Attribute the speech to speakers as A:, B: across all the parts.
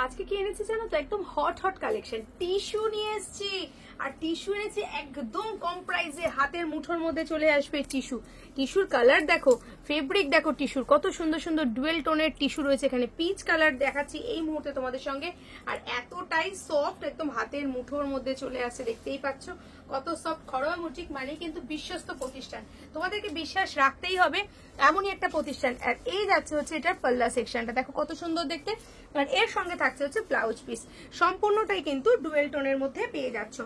A: আজকে কি এনেছি জানো তো, একদম হট হট কালেকশন টিস্যু নিয়ে এসেছি। আর টিস্যু এনেছি একদম কম প্রাইসে, হাতের মুঠোর মধ্যে চলে আসবে টিস্যু। টিস্যুর কালার দেখো, ফেব্রিক দেখো, টিস্যুর কত সুন্দর সুন্দর ডুয়েল টোনের টিস্যু রয়েছে এখানে। পিচ কালার দেখাচ্ছি এই মুহূর্তে তোমাদের সঙ্গে, আর এতটাই সফট, একদম হাতের মুঠোর মধ্যে চলে আসছে, দেখতেই পাচ্ছ কত সফট। ঘরোয়া বুটিক মানে কিন্তু বিশ্বস্ত প্রতিষ্ঠান, তোমাদেরকে বিশ্বাস রাখতেই হবে, এমনই একটা প্রতিষ্ঠান। আর এই যাচ্ছে হচ্ছে এটার পাল্লা সেকশনটা, দেখো কত সুন্দর দেখতে। আর এর সঙ্গে থাকছে হচ্ছে ব্লাউজ পিস, সম্পূর্ণটাই কিন্তু ডুয়েল টোনের মধ্যে পেয়ে যাচ্ছ।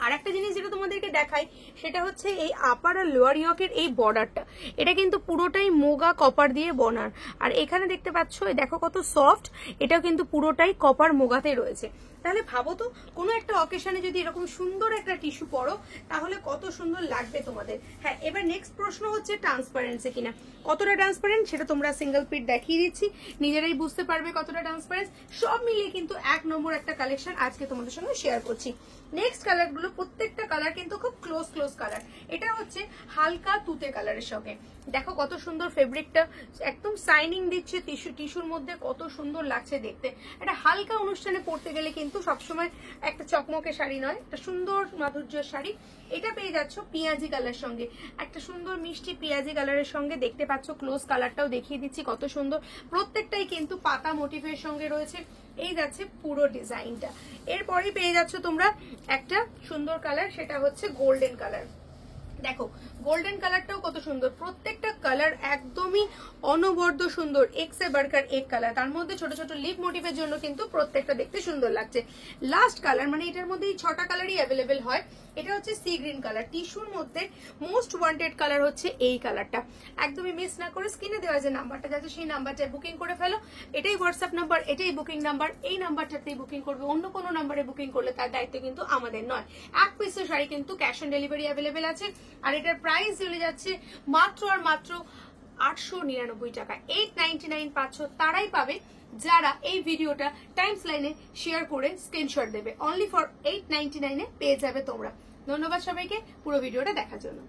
A: আর একটা জিনিস যেটা তোমাদেরকে দেখাই, সেটা হচ্ছে এই আপার আর লোয়ার ইয়কের এই বর্ডারটা, এটা কিন্তু পুরোটাই মোগা কপার দিয়ে বনার। আর এখানে দেখতে পাচ্ছ, দেখো কত সফট, এটাও কিন্তু পুরোটাই কপার মোগাতে রয়েছে। তাহলে ভাবো তো, কোনো একটা অকেশনে যদি এরকম সুন্দর একটা টিস্যু পরো, তাহলে কত সুন্দর লাগবে তোমাদের। হ্যাঁ, এবার নেক্সট প্রশ্ন হচ্ছে ট্রান্সপারেন্সি কিনা। কতটা ট্রান্সপারেন্ট সেটা তোমরা সিঙ্গেল পিট দেখিয়ে দিচ্ছি, নিজেরাই বুঝতে পারবে কতটা ট্রান্সপারেন্স। সব মিলিয়ে কিন্তু এক নম্বর একটা কালেকশন আজকে তোমাদের সঙ্গে শেয়ার করছি। নেক্সট কালার গুলো, প্রত্যেকটা কালার কিন্তু খুব ক্লোজ ক্লোজ কালার। এটা হচ্ছে হালকা তুতে কালারের সঙ্গে, দেখো কত সুন্দর ফেব্রিকটা, একদম শাইনিং দিচ্ছে টিস্যুর মধ্যে, কত সুন্দর লাগছে দেখতে। এটা হালকা অনুষ্ঠানে পরতে গেলে কিন্তু সবসময় একটা চকমকে শাড়ি নয়, একটা সুন্দর মাধুর্যের শাড়ি। এটা পেয়ে যাচ্ছ পিঁয়াজি কালার সঙ্গে, একটা সুন্দর মিষ্টি পিঁয়াজি কালারের সঙ্গে, দেখতে পাচ্ছ ক্লোজ কালারটাও দেখিয়ে দিচ্ছি কত সুন্দর। প্রত্যেকটাই কিন্তু পাতা মোটিভের সঙ্গে রয়েছে। এই যাচ্ছে পুরো ডিজাইনটা। এরপরেই পেয়ে যাচ্ছ তোমরা একটা সুন্দর কালার, সেটা হচ্ছে গোল্ডেন কালার। দেখো গোল্ডেন কালারটাও কত সুন্দর, প্রত্যেকটা কালার একদমই অনবদ্য সুন্দর, এক্সে বার্কার এক কালার, তার মধ্যে ছোট ছোট লিপ মোটিভের জন্য কিন্তু প্রত্যেকটা দেখতে সুন্দর লাগছে। লাস্ট কালার, মানে এটার মধ্যে এই 6টা কালারই অ্যাভেলেবেল হয়। এটা হচ্ছে সি গ্রিন কালার, টিস্যুর মধ্যে মোস্ট ওয়ান্টেড কালার হচ্ছে এই কালারটা। একদমই মিস না করে স্ক্রিনে দেওয়া যে নাম্বারটা যাচ্ছে সেই নাম্বারটায় বুকিং করে ফেলো। এটাই হোয়াটসঅ্যাপ নাম্বার, এটাই বুকিং নাম্বার, এই নাম্বারটাতেই বুকিং করবে। অন্য কোনো নাম্বারে বুকিং করলে তার দায়িত্ব কিন্তু আমাদের নয়। এক পিসের শাড়ি কিন্তু ক্যাশ অন ডেলিভারি অ্যাভেলেবেল আছে। আর এটার প্রাইস চলে যাচ্ছে মাত্র আর মাত্র 899 টাকা। 899 পাচ্ছ তারাই পাবে যারা এই ভিডিওটা টাইমস লাইনে শেয়ার করে স্ক্রিনশট দেবে। অনলি ফর 899 পেয়ে যাবে তোমরা। ধন্যবাদ সবাইকে পুরো ভিডিওটা দেখার জন্য।